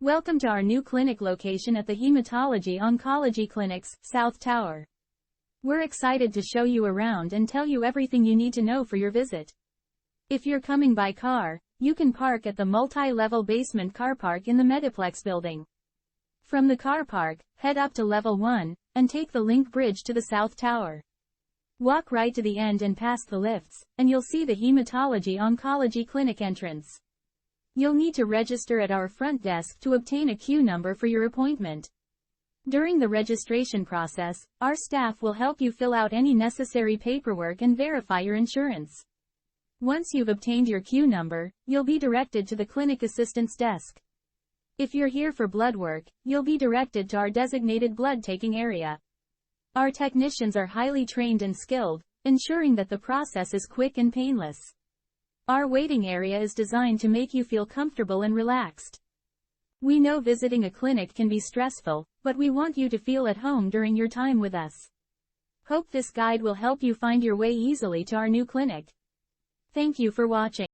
Welcome to our new clinic location at the Haematology Oncology Clinics, South Tower. We're excited to show you around and tell you everything you need to know for your visit. If you're coming by car, you can park at the multi-level basement car park in the Mediplex building. From the car park, head up to level 1, and take the link bridge to the South Tower. Walk right to the end and past the lifts, and you'll see the Haematology Oncology Clinic entrance. You'll need to register at our front desk to obtain a queue number for your appointment. During the registration process, our staff will help you fill out any necessary paperwork and verify your insurance. Once you've obtained your queue number, you'll be directed to the clinic assistant's desk. If you're here for blood work, you'll be directed to our designated blood-taking area. Our technicians are highly trained and skilled, ensuring that the process is quick and painless. Our waiting area is designed to make you feel comfortable and relaxed. We know visiting a clinic can be stressful, but we want you to feel at home during your time with us. Hope this guide will help you find your way easily to our new clinic. Thank you for watching.